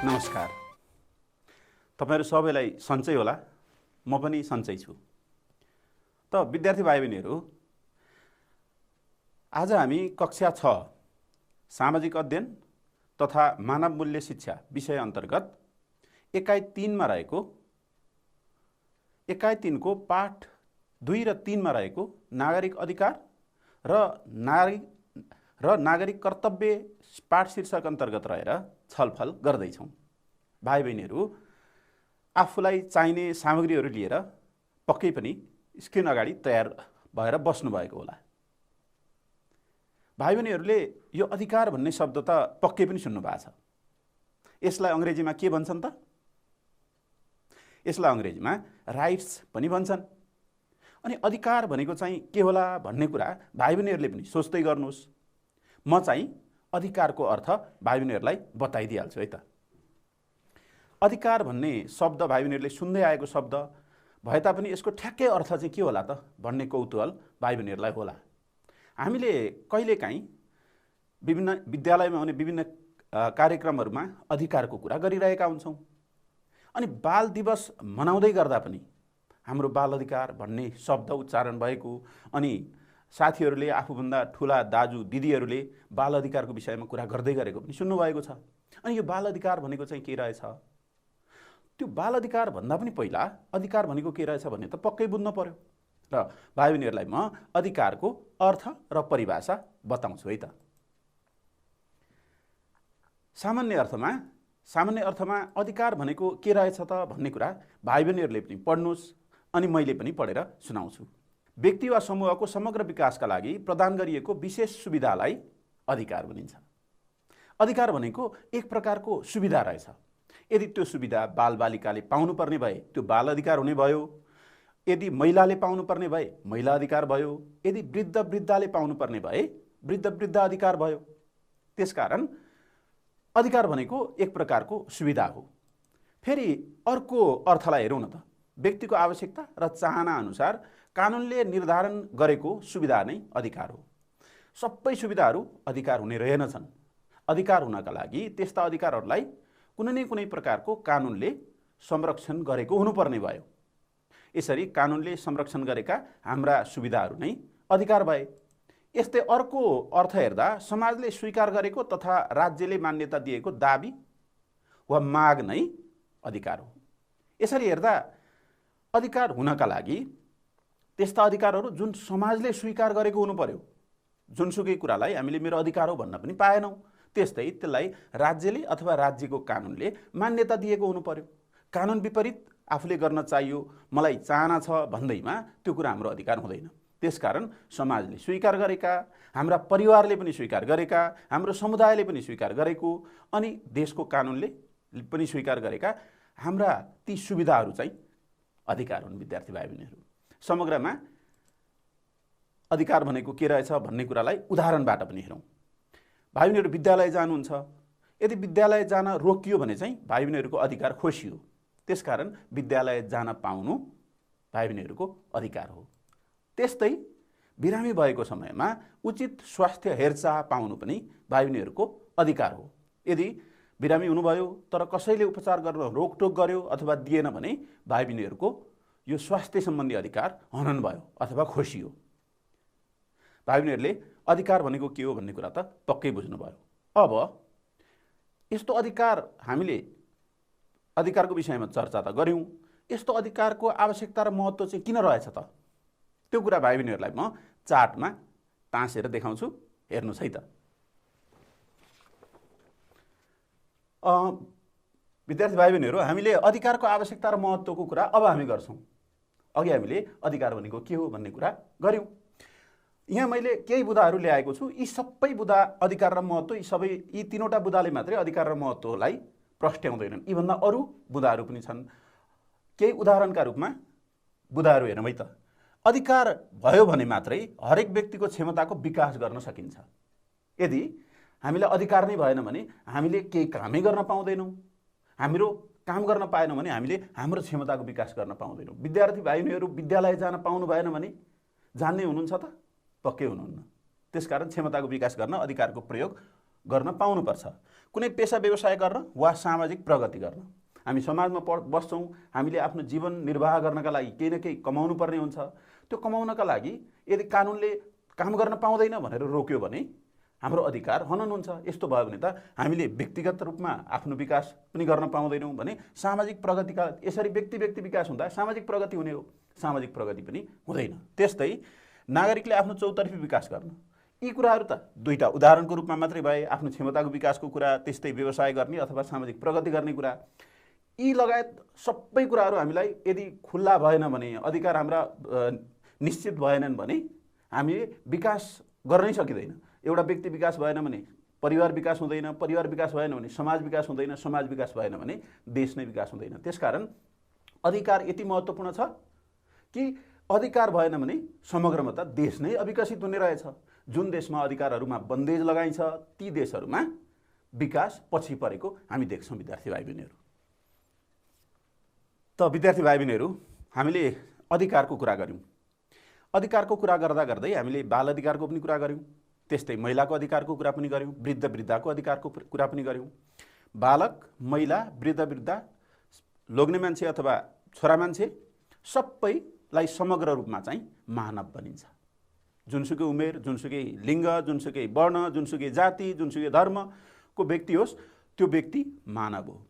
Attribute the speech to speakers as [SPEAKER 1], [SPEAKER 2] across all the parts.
[SPEAKER 1] नमस्कार। तपाईहरु सबैलाई सन्चै होला, म पनि सन्चै छु। त विद्यार्थी भाइ बहिनीहरु, आज हामी कक्षा 6 सामाजिक अध्ययन तथा मानव मूल्य शिक्षा विषय अन्तर्गत एकाइ 3 मा रहेको एकाइ 3 को पाठ 2 र 3 मा रहेको नागरिक अधिकार र नागरिक कर्तव्य पाठ शीर्षक अन्तर्गत रहेर छलफल गर्दै छौं। भाइ बहिनीहरु, आफूलाई चाहिने सामग्रीहरु लिएर पक्कै पनि स्क्रिन अगाडि तयार भएर बस्नु भएको होला। भाइ बहिनीहरुले यो अधिकार भन्ने शब्द त पक्कै पनि सुन्नु भएको छ। यसलाई अंग्रेजीमा के भन्छन् त? यसलाई अंग्रेजीमा राइट्स पनि भन्छन्। अनि अधिकार भनेको चाहिँ के होला भन्ने कुरा भाइ बहिनीहरुले पनि सोच्दै गर्नुस्। म चाहिँ अधिकारको अर्थ भाइ बहिनीहरुलाई बताइदिहाल्छु है त। अधिकार भन्ने शब्द भाइ बहिनीहरुले सुन्दै आएको शब्द भए तापनि यसको ठ्याक्कै अर्थ चाहिँ के होला त भन्ने कौतूहल भाइ बहिनीहरुलाई होला। हामीले कहिलेकाहीँ विभिन्न विद्यालयमा हुने विभिन्न कार्यक्रमहरुमा अधिकारको कुरा गरिरहेका हुन्छौं। अनि बाल दिवस मनाउँदै गर्दा पनि हाम्रो बाल अधिकार भन्ने शब्द उच्चारण भएको, अनि साथीहरुले आफूभन्दा ठूला दाजु दिदीहरुले बाल अधिकारको विषयमा कुरा गर्दै गरेको पनि सुन्नु भएको छ। अनि यो बाल अधिकार भनेको चाहिँ के रहेछ? त्यो बाल अधिकार भन्दा पनि पहिला अधिकार भनेको के रहेछ भन्ने त पक्कै बुझ्नु पर्यो। र भाइ बहिनीहरुलाई म अधिकारको अर्थ र परिभाषा बताउँछु है त। सामान्य अर्थमा अधिकार भनेको के रहेछ त भन्ने कुरा भाइ बहिनीहरुले पनि पढ्नुस्, अनि मैले पनि पढेर सुनाउँछु। व्यक्ति वा समूहको समग्र विकासका लागि प्रदान गरिएको विशेष सुविधालाई अधिकार भनिन्छ। अधिकार भनेको एक प्रकारको सुविधा रहेछ। यदि त्यो सुविधा बालबालिकाले पाउनुपर्ने भए त्यो बाल अधिकार हुने भयो। यदि महिलाले पाउनुपर्ने भए महिला अधिकार भयो। यदि वृद्धले पाउनुपर्ने भए वृद्ध अधिकार भयो। त्यसकारण अधिकार भनेको एक प्रकारको सुविधा हो। फेरि अर्को अर्थलाई हेरौँ न त। व्यक्तिको आवश्यकता र चाहना अनुसार कानुनले निर्धारण गरेको सुविधा नै अधिकार हो। सबै सुविधाहरू अधिकार हुने रहेनछन्। अधिकार हुनका लागि त्यस्ता अधिकारहरूलाई कुनै न कुनै प्रकारको कानुनले संरक्षण गरेको हुनुपर्ने भयो। यसरी कानुनले संरक्षण गरेका हाम्रा सुविधाहरू नै अधिकार भए। यस्तै अर्को अर्थ हेर्दा समाजले स्वीकार गरेको तथा राज्यले मान्यता दिएको दाबी वा माग नै अधिकार हो। यसरी हेर्दा अधिकार हुनका लागि त्यस्ता अधिकारहरू जुन समाजले स्वीकार गरेको हुनु पर्यो। जुनसुकै कुरालाई हामीले मेरो अधिकार हो भन्न पनि पाएनौं। त्यस्तै त्यसलाई राज्यले अथवा राज्यको कानुनले मान्यता दिएको हुनु पर्यो। कानुन विपरीत आफूले गर्न चाहियो, मलाई चाहना छ भन्दैमा त्यो कुरा हाम्रो अधिकार हुँदैन। त्यसकारण समाजले स्वीकार गरेका, हाम्रा परिवारले पनि स्वीकार गरेका, हाम्रो समुदायले पनि स्वीकार गरेको, अनि देशको कानुनले पनि स्वीकार गरेका हाम्रा ती सुविधाहरू चाहिँ अधिकार हुन्। विद्यार्थी भाइ बहिनीहरू, समग्रमा अधिकार भनेको के रहेछ भन्ने कुरालाई उदाहरणबाट पनि हेरौँ। भाइ बहिनीहरू विद्यालय जानुहुन्छ। यदि विद्यालय जान रोकियो भने चाहिँ भाइ बहिनीहरूको अधिकार खोसियो। त्यसकारण विद्यालय जान पाउनु भाइ बहिनीहरूको अधिकार हो। त्यस्तै बिरामी भएको समयमा उचित स्वास्थ्य हेरचाह पाउनु पनि भाइ बहिनीहरूको अधिकार हो। यदि बिरामी हुनुभयो तर कसैले उपचार गर्न रोकटोक गर्यो अथवा दिएन भने भाइ बहिनीहरूको यो स्वास्थ्य सम्बन्धी अधिकार हनन भयो अथवा खोसियो। भाइ बहिनीहरूले अधिकार भनेको के हो भन्ने कुरा त पक्कै बुझ्नुभयो। अब यस्तो अधिकार हामीले अधिकारको विषयमा चर्चा त गर्यौं। यस्तो अधिकारको आवश्यकता र महत्त्व चाहिँ किन रहेछ त? त्यो कुरा भाइ बहिनीहरूलाई म चार्टमा तासेर देखाउँछु। हेर्नुस् है त। विद्यार्थी भाइ बहिनीहरू, हामीले अधिकारको आवश्यकता र महत्त्वको कुरा अब हामी गर्छौं। अघि हामीले अधिकार भनेको के हो भन्ने कुरा गर्यौं। यहाँ मैले केही बुदाहरू ल्याएको छु। यी सबै बुदा अधिकार र महत्त्व, यी तीनवटा बुदाले मात्रै अधिकार र महत्त्वलाई प्रस्ट्याउँदैनन्। यी भन्दा अरू बुदाहरू पनि छन्। केही उदाहरणका रूपमा बुदाहरू हेरौँ है त। अधिकार भयो भने मात्रै हरेक व्यक्तिको क्षमताको विकास गर्न सकिन्छ। यदि हामीलाई अधिकार नै भएन भने हामीले केही कामै गर्न पाउँदैनौँ। हाम्रो काम गर्न पाएनौँ भने हामीले हाम्रो क्षमताको विकास गर्न पाउँदैनौँ। विद्यार्थी भाइ बहिनीहरू विद्यालय जान पाउनु भएन भने जान्ने हुनुहुन्छ त? पक्कै हुनुहुन्न। त्यसकारण क्षमताको विकास गर्न अधिकारको प्रयोग गर्न पाउनुपर्छ। कुनै पेसा व्यवसाय गर्न वा सामाजिक प्रगति गर्न। हामी समाजमा बस्छौँ, हामीले आफ्नो जीवन निर्वाह गर्नका लागि केही न केही कमाउनु पर्ने हुन्छ। त्यो कमाउनका लागि यदि कानुनले काम गर्न पाउँदैन भनेर रोक्यो भने हाम्रो अधिकार हनन हुन्छ। यस्तो भयो भने त हामीले व्यक्तिगत रूपमा आफ्नो विकास पनि गर्न पाउँदैनौँ भने सामाजिक प्रगतिका यसरी व्यक्ति विकास हुँदा सामाजिक प्रगति हुने हो, सामाजिक प्रगति पनि हुँदैन। त्यस्तै नागरिकले आफ्नो चौतर्फी विकास गर्न, यी कुराहरू त दुईटा उदाहरणको रूपमा मात्रै भए, आफ्नो क्षमताको विकासको कुरा, त्यस्तै व्यवसाय गर्ने अथवा सामाजिक प्रगति गर्ने कुरा, यी लगायत सबै कुराहरू हामीलाई यदि खुल्ला भएन भने, अधिकार हाम्रा निश्चित भएनन् भने हामीले विकास गर्नै सकिँदैन। एउटा व्यक्ति विकास भएन भने परिवार विकास हुँदैन, परिवार विकास भएन भने समाज विकास हुँदैन, समाज विकास भएन भने देश नै विकास हुँदैन। त्यसकारण अधिकार यति महत्त्वपूर्ण छ कि अधिकार भएन भने समग्रमा त देश नै अविकसित हुने रहेछ। जुन देशमा अधिकारहरूमा बन्देज लगाइन्छ ती देशहरूमा विकास पछि परेको हामी देख्छौँ। विद्यार्थी भाइ बहिनीहरू, त विद्यार्थी भाइ बहिनीहरू, हामीले अधिकारको कुरा गऱ्यौँ। अधिकारको कुरा गर्दा गर्दै हामीले बाल अधिकारको पनि कुरा गऱ्यौँ, त्यस्तै महिलाको अधिकारको कुरा पनि गऱ्यौँ, वृद्ध वृद्धाको अधिकारको कुरा पनि गऱ्यौँ। बालक, महिला, वृद्ध वृद्धा, लोग्ने मान्छे अथवा छोरा मान्छे सबैलाई समग्र रूपमा चाहिँ मानव बनिन्छ। जुनसुकै उमेर, जुनसुकै लिङ्ग, जुनसुकै वर्ण, जुनसुकै जाति, जुनसुकै धर्मको व्यक्ति होस्, त्यो व्यक्ति मानव हो।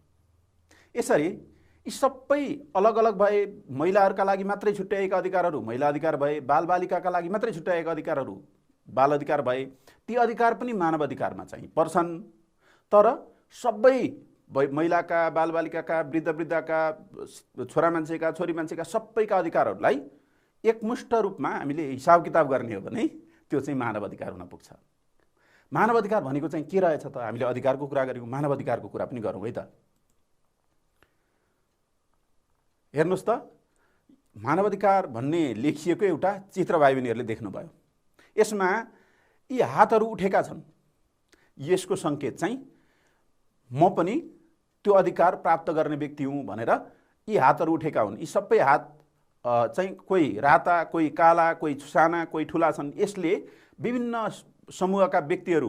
[SPEAKER 1] यसरी यी सबै अलग अलग भए, महिलाहरूका लागि मात्रै छुट्याएका अधिकारहरू महिला अधिकार भए, बालबालिकाका लागि मात्रै छुट्याएका अधिकारहरू बाल अधिकार भए, ती अधिकार पनि मानव अधिकारमा चाहिँ पर्छन्। तर सबै महिलाका, बालबालिकाका, वृद्ध वृद्धाका, छोरा मान्छेका, छोरी मान्छेका सबैका अधिकारहरूलाई एकमुष्ट रूपमा हामीले हिसाब किताब गर्ने हो भने त्यो चाहिँ मानव अधिकार हुन पुग्छ। मानव अधिकार भनेको चाहिँ के रहेछ त? हामीले अधिकारको कुरा गऱ्यौँ, मानव अधिकारको कुरा पनि गरौँ है त। हेर्नुहोस् त, मानव अधिकार भन्ने लेखिएको एउटा चित्र भाइ बहिनीहरूले देख्नुभयो। यसमा यी हातहरू उठेका छन्। यसको सङ्केत चाहिँ म पनि त्यो अधिकार प्राप्त गर्ने व्यक्ति हुँ भनेर यी हातहरू उठेका हुन्। यी सबै हात चाहिँ कोही राता, कोही काला, कोही साना, कोही ठुला छन्। यसले विभिन्न समूहका व्यक्तिहरू,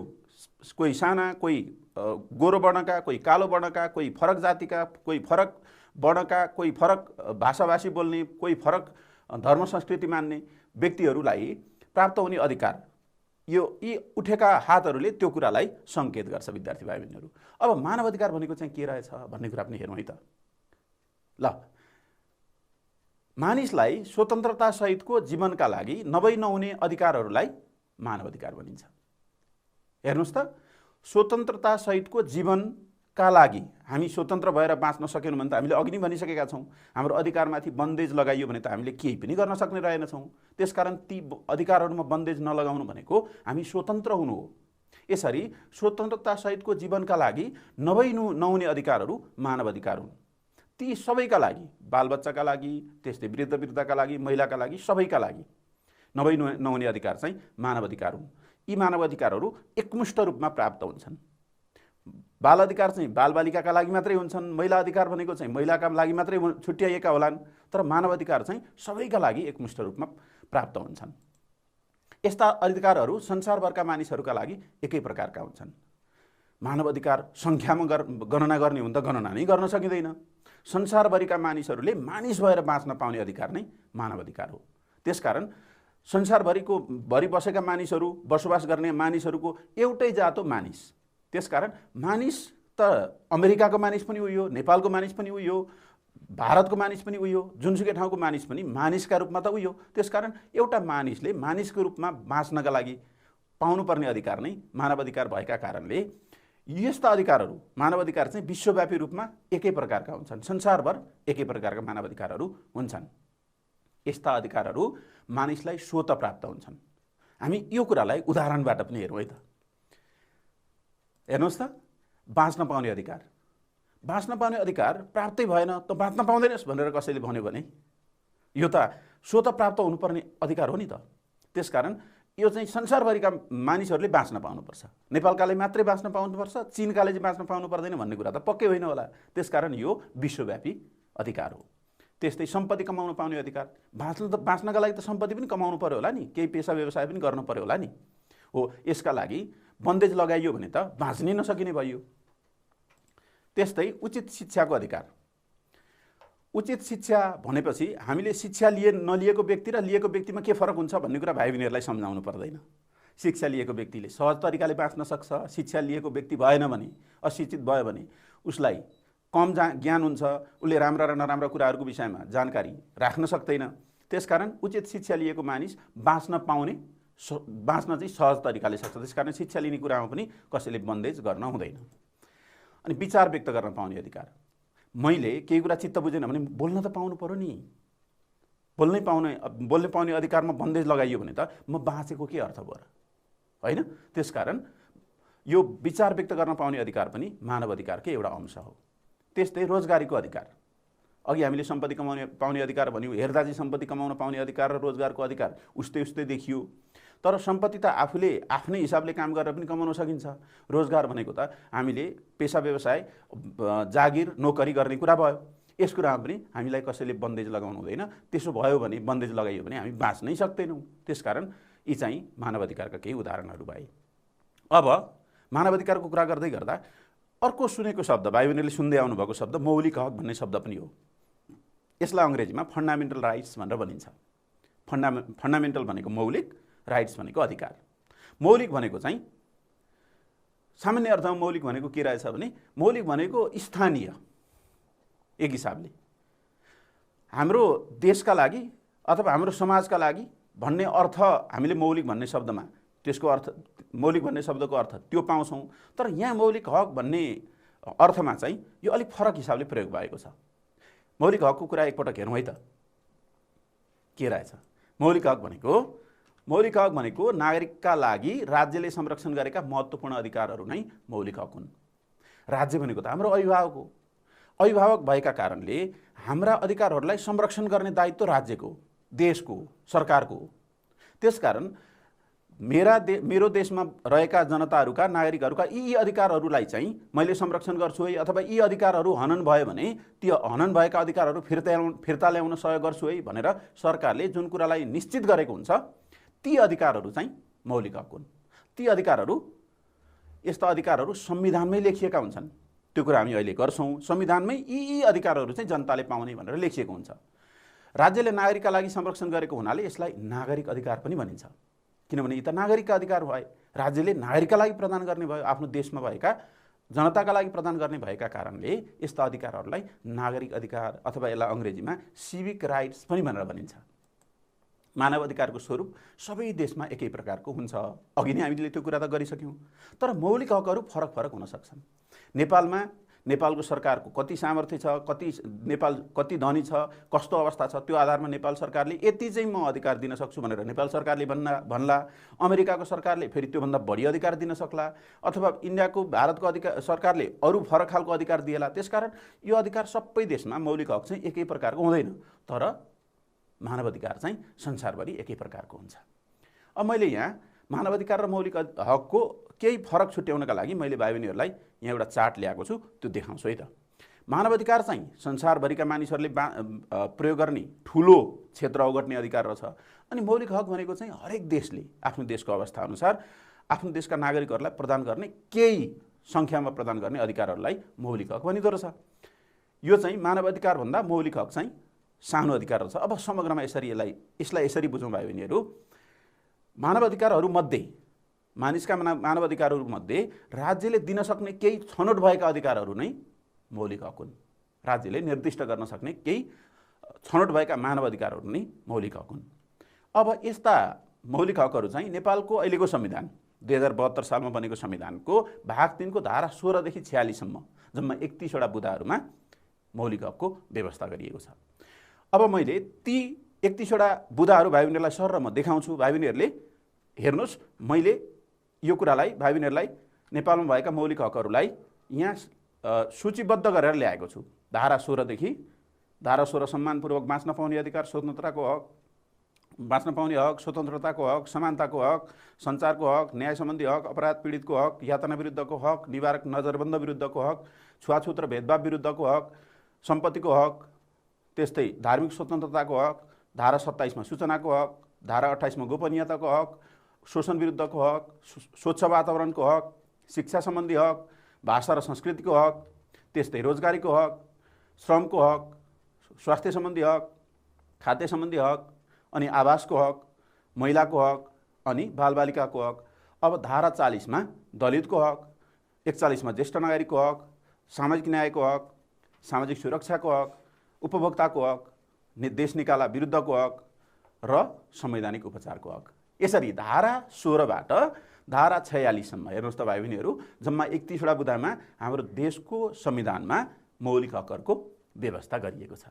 [SPEAKER 1] कोही साना, कोही गोरो वर्णका, कोही कालो वर्णका, कोही फरक जातिका, कोही फरक वर्णका, कोही फरक भाषाभाषी बोल्ने, कोही फरक धर्म संस्कृति मान्ने व्यक्तिहरूलाई प्राप्त हुने अधिकार, यो यी उठेका हातहरूले त्यो कुरालाई सङ्केत गर्छ। विद्यार्थी भाइ बहिनीहरू, अब मानव अधिकार भनेको चाहिँ के रहेछ भन्ने कुरा पनि हेरौँ है त। ल, मानिसलाई स्वतन्त्रता सहितको जीवनका लागि नहुने अधिकारहरूलाई मानव अधिकार भनिन्छ। हेर्नुहोस् त, स्वतन्त्रता सहितको जीवनका लागि हामी स्वतन्त्र भएर बाँच्न सकेनौँ भने त हामीले अघि नै भनिसकेका छौँ, हाम्रो अधिकारमाथि बन्देज लगाइयो भने त हामीले केही पनि गर्न सक्ने रहेनछौँ। त्यसकारण ती अधिकारहरूमा बन्देज नलगाउनु भनेको हामी स्वतन्त्र हुनु हो। यसरी स्वतन्त्रता सहितको जीवनका लागि नहुने अधिकारहरू मानव अधिकार हुन्। ती सबैका लागि, बालबच्चाका लागि, त्यस्तै वृद्ध वृद्धाका लागि, महिलाका लागि, सबैका लागि नहुने अधिकार चाहिँ मानव अधिकार हुन्। यी मानव अधिकारहरू एकमुष्ट रूपमा प्राप्त हुन्छन्। बाल अधिकार चाहिँ बालबालिकाका लागि मात्रै हुन्छन्, महिला अधिकार भनेको चाहिँ महिलाका लागि मात्रै छुट्याइएका होलान्, तर मानव अधिकार चाहिँ सबैका लागि एकमुष्ट रूपमा प्राप्त हुन्छन्। यस्ता अधिकारहरू संसारभरका मानिसहरूका लागि एकै प्रकारका हुन्छन्। मानव अधिकार सङ्ख्यामा गणना गर्ने हो भने त गणना नै गर्न सकिँदैन। संसारभरिका मानिसहरूले मानिस भएर बाँच्न पाउने अधिकार नै मानव अधिकार हो। त्यसकारण संसारभरि बसेका मानिसहरू, बसोबास गर्ने मानिसहरूको एउटै जात हो मानिस। त्यसकारण मानिस त अमेरिकाको मानिस पनि उही हो, नेपालको मानिस पनि उही हो, भारतको मानिस पनि उही हो, जुनसुकै ठाउँको मानिस पनि मानिसका रूपमा त उही हो। त्यसकारण एउटा मानिसले मानिसको रूपमा बाँच्नका लागि पाउनुपर्ने अधिकार नै मानव अधिकार भएका कारणले यस्ता अधिकारहरू, मानव अधिकार चाहिँ विश्वव्यापी रूपमा एकै प्रकारका हुन्छन्। संसारभर एकै प्रकारका मानव अधिकारहरू हुन्छन्। यस्ता अधिकारहरू मानिसलाई स्वतः प्राप्त हुन्छन्। हामी यो कुरालाई उदाहरणबाट पनि हेरौँ है त। हेर्नुहोस् त, बाँच्न पाउने अधिकार, बाँच्न पाउने अधिकार प्राप्तै भएन त बाँच्न पाउँदैनस् भनेर कसैले भन्यो भने यो त स्वतः प्राप्त हुनुपर्ने अधिकार हो नि त। त्यसकारण यो चाहिँ संसारभरिका मानिसहरूले बाँच्न पाउनुपर्छ। नेपालकाले मात्रै बाँच्न पाउनुपर्छ, चीनकाले चाहिँ बाँच्न पाउनु पर्दैन भन्ने कुरा त पक्कै होइन होला। त्यसकारण यो विश्वव्यापी अधिकार हो। त्यस्तै सम्पत्ति कमाउन पाउने अधिकार, बाँच्नका लागि त सम्पत्ति पनि कमाउनु पर्यो होला नि, केही पेसा व्यवसाय पनि गर्नु पर्यो होला नि। हो, यसका लागि बन्देज लगाइयो भने त बाँच्नै नसकिने भयो। त्यस्तै उचित शिक्षाको अधिकार। उचित शिक्षा भनेपछि हामीले शिक्षा नलिएको व्यक्ति र लिएको व्यक्तिमा के फरक हुन्छ भन्ने कुरा भाइ बहिनीहरूलाई सम्झाउनु पर्दैन। शिक्षा लिएको व्यक्तिले सहज तरिकाले बाँच्न सक्छ। शिक्षा लिएको व्यक्ति भएन भने, अशिक्षित भयो भने उसलाई कम ज्ञान हुन्छ, उसले राम्रा र नराम्रा कुराहरूको विषयमा जानकारी राख्न सक्दैन। त्यसकारण उचित शिक्षा लिएको मानिस बाँच्न चाहिँ सहज तरिकाले सक्छ। त्यसकारण शिक्षा लिने कुरामा पनि कसैले बन्देज गर्न हुँदैन। अनि विचार व्यक्त गर्न पाउने अधिकार। मैले केही कुरा चित्त बुझेन भने बोल्न त पाउनु पर्यो नि। बोल्नै पाउने अधिकारमा बन्देज लगाइयो भने त म बाँचेको के अर्थ भयो र, होइन? त्यसकारण यो विचार व्यक्त गर्न पाउने अधिकार पनि मानव अधिकारकै एउटा अंश हो। त्यस्तै रोजगारीको अधिकार। अघि हामीले सम्पत्ति पाउने अधिकार भन्यौँ, हेर्दा चाहिँ सम्पत्ति कमाउन पाउने अधिकार र रोजगारको अधिकार उस्तै देखियो। तर सम्पत्ति त आफूले आफ्नै हिसाबले काम गरेर पनि कमाउन सकिन्छ। रोजगार भनेको त हामीले पेसा व्यवसाय, जागिर, नोकरी गर्ने कुरा भयो। यस कुरामा पनि हामीलाई कसैले बन्देज लगाउनु हुँदैन। त्यसो भयो भने, बन्देज लगाइयो भने हामी बाँच्नै सक्दैनौँ। त्यसकारण यी चाहिँ मानव अधिकारका केही उदाहरणहरू भए। अब मानव अधिकारको कुरा गर्दै गर्दा अर्को सुनेको शब्द, भाइ बहिनीले सुन्दै आउनुभएको शब्द मौलिक हक भन्ने शब्द पनि हो। यसलाई अङ्ग्रेजीमा फन्डामेन्टल राइट्स भनेर भनिन्छ। फन्डामेन्टल भनेको मौलिक, राइट्स भनेको अधिकार। मौलिक भनेको चाहिँ सामान्य अर्थमा मौलिक भनेको के रहेछ भने मौलिक भनेको स्थानीय, एक हिसाबले हाम्रो देशका लागि अथवा हाम्रो समाजका लागि भन्ने अर्थ हामीले मौलिक भन्ने शब्दमा त्यसको अर्थ, मौलिक भन्ने शब्दको अर्थ त्यो पाउँछौँ। तर यहाँ मौलिक हक भन्ने अर्थमा चाहिँ यो अलिक फरक हिसाबले प्रयोग भएको छ। मौलिक हकको कुरा एकपटक हेरौँ है त के रहेछ। मौलिक हक भनेको नागरिकका लागि राज्यले संरक्षण गरेका महत्त्वपूर्ण अधिकारहरू नै मौलिक हक हुन्। राज्य भनेको त हाम्रो अभिभावक हो। अभिभावक भएका कारणले हाम्रा अधिकारहरूलाई संरक्षण गर्ने दायित्व राज्यको, देशको, सरकारको हो। त्यसकारण मेरो देशमा रहेका जनताहरूका, नागरिकहरूका यी अधिकारहरूलाई चाहिँ मैले संरक्षण गर्छु है, अथवा यी अधिकारहरू हनन भयो भने ती हनन भएका अधिकारहरू फिर्ता ल्याउन सहयोग गर्छु है भनेर सरकारले जुन कुरालाई निश्चित गरेको हुन्छ ती अधिकारहरू चाहिँ मौलिक हक हुन्। ती अधिकारहरू, यस्ता अधिकारहरू संविधानमै लेखिएका हुन्छन्। त्यो कुरा हामी अहिले गर्छौँ। संविधानमै यी अधिकारहरू चाहिँ जनताले पाउने भनेर लेखिएको हुन्छ। राज्यले नागरिकका लागि संरक्षण गरेको हुनाले यसलाई नागरिक अधिकार पनि भनिन्छ। किनभने यी त नागरिकका अधिकार भए, राज्यले नागरिकका लागि प्रदान गर्ने भयो, आफ्नो देशमा भएका जनताका लागि प्रदान गर्ने भएका कारणले यस्ता अधिकारहरूलाई नागरिक अधिकार अथवा यसलाई अङ्ग्रेजीमा सिभिक राइट्स पनि भनेर भनिन्छ। मानव अधिकारको स्वरूप सबै देशमा एकै प्रकारको हुन्छ। अघि नै हामीले त्यो कुरा त गरिसक्यौँ। तर मौलिक हकहरू फरक फरक हुन सक्छन्। नेपालको सरकारको कति सामर्थ्य छ, नेपाल कति धनी छ, कस्तो अवस्था छ, त्यो आधारमा नेपाल सरकारले यति चाहिँ म अधिकार दिन सक्छु भनेर नेपाल सरकारले भन्ला। अमेरिकाको सरकारले फेरि त्योभन्दा बढी अधिकार दिन सक्ला, अथवा भारतको सरकारले अरू फरक खालको अधिकार दिएला। त्यसकारण यो अधिकार सबै देशमा मौलिक हक चाहिँ एकै प्रकारको हुँदैन। तर मानव अधिकार चाहिँ संसारभरि एकै प्रकारको हुन्छ। अब मैले यहाँ मानव अधिकार र मौलिक हकको केही फरक छुट्याउनका लागि मैले भाइ बहिनीहरूलाई यहाँ एउटा चार्ट ल्याएको छु, त्यो देखाउँछु है त। मानव अधिकार चाहिँ संसारभरिका मानिसहरूले प्रयोग गर्ने ठुलो क्षेत्र ओगट्ने अधिकार रहेछ। अनि मौलिक हक भनेको चाहिँ हरेक देशले आफ्नो देशको अवस्था अनुसार आफ्नो देशका नागरिकहरूलाई प्रदान गर्ने, केही सङ्ख्यामा प्रदान गर्ने अधिकारहरूलाई मौलिक हक भनिँदो रहेछ। यो चाहिँ मानव अधिकार भन्दा मौलिक हक चाहिँ सानो अधिकार रहेछ। अब समग्रमा यसलाई यसरी बुझौँ भाइ बहिनीहरू। मानव अधिकारहरूमध्ये, मानिसका मानव अधिकारहरूमध्ये राज्यले दिन सक्ने केही छनौट भएका अधिकारहरू नै मौलिक हक हुन्। राज्यले निर्दिष्ट गर्न सक्ने केही छनौट भएका मानव अधिकारहरू नै मौलिक हक हुन्। अब यस्ता मौलिक हकहरू चाहिँ नेपालको अहिलेको संविधान 2072 सालमा बनेको संविधानको भाग 3 को धारा 16 देखि 46 सम्म जम्मा 31 वटा बुँदाहरूमा मौलिक हकको व्यवस्था गरिएको छ। अब मैले ती 31 वटा बुँदाहरू भाइ बहिनीहरूलाई सर म देखाउँछु। भाइ बहिनीहरूले हेर्नुहोस्, मैले यो कुरालाई भाइ बहिनीहरूलाई नेपालमा भएका मौलिक हकहरूलाई यहाँ सूचीबद्ध गरेर ल्याएको छु। धारा 16 देखि धारा 16 सम्मानपूर्वक बाँच्न पाउने अधिकार, स्वतन्त्रताको हक, बाँच्न पाउने हक, स्वतन्त्रताको हक, समानताको हक, सञ्चारको हक, न्याय सम्बन्धी हक, अपराध पीडितको हक, यातना विरुद्धको हक, निवारक नजरबन्द विरुद्धको हक, छुवाछुत र भेदभाव विरुद्धको हक, सम्पत्तिको हक, त्यस्तै धार्मिक स्वतन्त्रताको हक, धारा 27 मा सूचनाको हक, धारा 28 मा गोपनीयताको हक, शोषण विरुद्धको हक, स्वच्छ वातावरणको हक, शिक्षा सम्बन्धी हक, भाषा र संस्कृतिको हक, त्यस्तै रोजगारीको हक, श्रमको हक, स्वास्थ्य सम्बन्धी हक, खाद्य सम्बन्धी हक, अनि आवासको हक, महिलाको हक अनि बालबालिकाको हक। अब धारा 40 मा दलितको हक, 41 मा ज्येष्ठ नागरिकको हक, सामाजिक न्यायको हक, सामाजिक सुरक्षाको हक, उपभोक्ताको हक, देश निकाला विरुद्धको हक र संवैधानिक उपचारको हक। यसरी धारा 16 बाट धारा 46 सम्म हेर्नुहोस् त भाइ बहिनीहरू, जम्मा 31 वटा बुँदामा हाम्रो देशको संविधानमा मौलिक हकहरूको व्यवस्था गरिएको छ।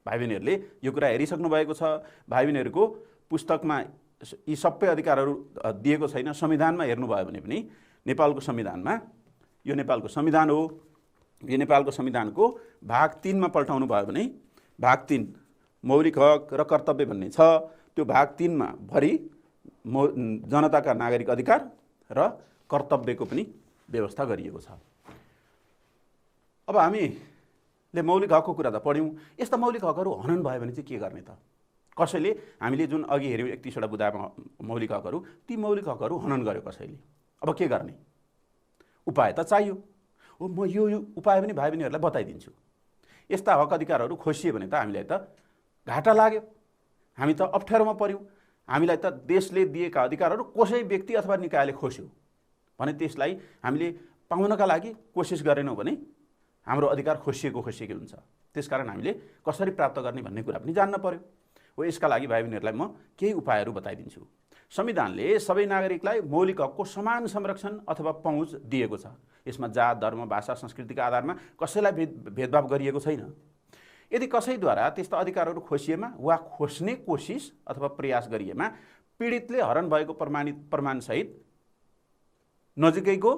[SPEAKER 1] भाइ बहिनीहरूले यो कुरा हेरिसक्नु भएको छ। भाइ बहिनीहरूको पुस्तकमा यी सबै अधिकारहरू दिएको छैन। संविधानमा हेर्नुभयो भने पनि नेपालको संविधानमा, यो नेपालको संविधान हो, यो नेपालको संविधानको भाग 3 मा पल्टाउनु भयो भने भाग 3 मौलिक हक र कर्तव्य भन्ने छ। त्यो भाग 3 मा भरि जनताका नागरिक अधिकार र कर्तव्यको पनि व्यवस्था गरिएको छ। अब हामीले मौलिक हकको कुरा त पढ्यौँ। यस्ता मौलिक हकहरू हनन भयो भने चाहिँ के गर्ने त? कसैले हामीले जुन अघि हेऱ्यौँ 31 वटा बुँदामा मौलिक हकहरू, ती मौलिक हकहरू हनन गर्यो कसैले। अब के गर्ने? उपाय त चाहियो। हो, म यो उपाय पनि भाइ बहिनीहरूलाई बताइदिन्छु। यस्ता हक अधिकारहरू खोसियो भने त हामीलाई त घाटा लाग्यो, हामी त अप्ठ्यारोमा पर्यौँ। हामीलाई त देशले दिएका अधिकारहरू कसै व्यक्ति अथवा निकायले खोस्यो भने त्यसलाई हामीले पाउनका लागि कोसिस गरेनौँ भने हाम्रो अधिकार खोसिएको हुन्छ। त्यसकारण हामीले कसरी प्राप्त गर्ने भन्ने कुरा पनि जान्न पर्यो। हो, यसका लागि भाइ बहिनीहरूलाई म केही उपायहरू बताइदिन्छु। संविधानले सबै नागरिकलाई मौलिक हकको समान संरक्षण अथवा पहुँच दिएको छ। यसमा जात, धर्म, भाषा, संस्कृतिका आधारमा कसैलाई भेदभाव गरिएको छैन। यदि कसैद्वारा त्यस्ता अधिकारहरू खोसिएमा वा खोस्ने कोसिस अथवा प्रयास गरिएमा पीडितले हरण भएको प्रमाणसहित नजिकैको,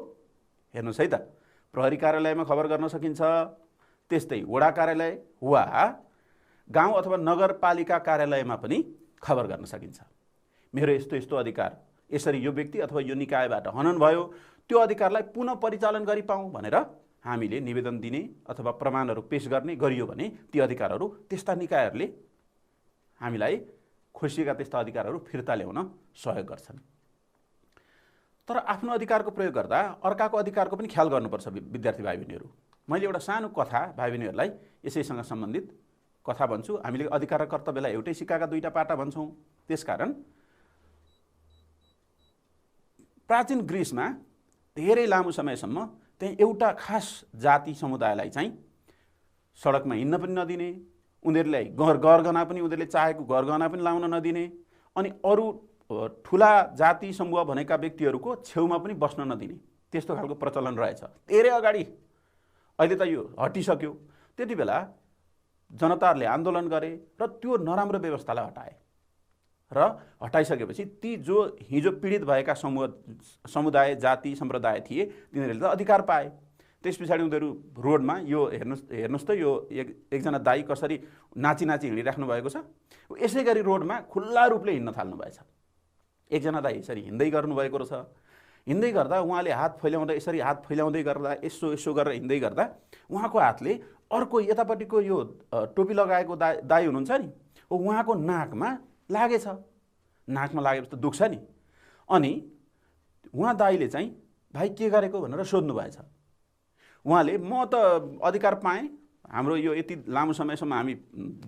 [SPEAKER 1] हेर्नुहोस् है त, प्रहरी कार्यालयमा खबर गर्न सकिन्छ। त्यस्तै वडा कार्यालय वा गाउँ अथवा नगरपालिका कार्यालयमा पनि खबर गर्न सकिन्छ। मेरो यस्तो यस्तो अधिकार यसरी यो व्यक्ति अथवा यो निकायबाट हनन भयो, त्यो अधिकारलाई पुनः परिचालन गरी पाऊँ भनेर हामीले निवेदन दिने अथवा प्रमाणहरू पेश गर्ने गरियो भने ती अधिकारहरू त्यस्ता निकायहरूले हामीलाई खोसिएका त्यस्ता अधिकारहरू फिर्ता ल्याउन सहयोग गर्छन्। तर आफ्नो अधिकारको प्रयोग गर्दा अर्काको अधिकारको पनि ख्याल गर्नुपर्छ विद्यार्थी भाइ बहिनीहरू। मैले एउटा सानो कथा भाइ बहिनीहरूलाई यसैसँग सम्बन्धित कथा भन्छु। हामीले अधिकार र कर्तव्यलाई एउटै सिक्काका दुईटा पाटा भन्छौँ। त्यसकारण प्राचीन ग्रिसमा धेरै लामो समयसम्म त्यही एउटा खास जाति समुदायलाई चाहिँ सडकमा हिँड्न पनि नदिने, उनीहरूलाई गरगहना पनि उनीहरूले चाहेको गरगहना पनि लाउन नदिने, अनि अरू ठुला जाति समूह भनेका व्यक्तिहरूको छेउमा पनि बस्न नदिने, त्यस्तो खालको प्रचलन रहेछ धेरै अगाडि। अहिले त यो हटिसक्यो। त्यति बेला जनताहरूले आन्दोलन गरे र त्यो नराम्रो व्यवस्थालाई हटाए र हटाइसकेपछि ती जो हिजो पीडित भएका समुदाय, जाति, सम्प्रदाय थिए तिनीहरूले त अधिकार पाए। त्यस पछाडि उनीहरू रोडमा यो हेर्नुहोस् त, यो एकजना दाइ कसरी नाची हिँडिराख्नु भएको छ। यसै गरी रोडमा खुल्ला रूपले हिँड्न थाल्नु भएछ। एकजना दाइ यसरी हिँड्दै गर्नुभएको रहेछ। हिँड्दै गर्दा उहाँले हात फैलाउँदै, यसरी हात फैलाउँदै गर्दा, यसो गरेर हिँड्दै गर्दा उहाँको हातले अर्को यतापट्टिको यो टोपी लगाएको दाइ हुनुहुन्छ नि, उहाँको नाकमा लागेछ। नाकमा लागेपछि त दुख्छ नि। अनि उहाँ दाइले चाहिँ भाइ के गरेको भनेर सोध्नु भएछ। उहाँले म त अधिकार पाएँ, हाम्रो यो यति लामो समयसम्म हामी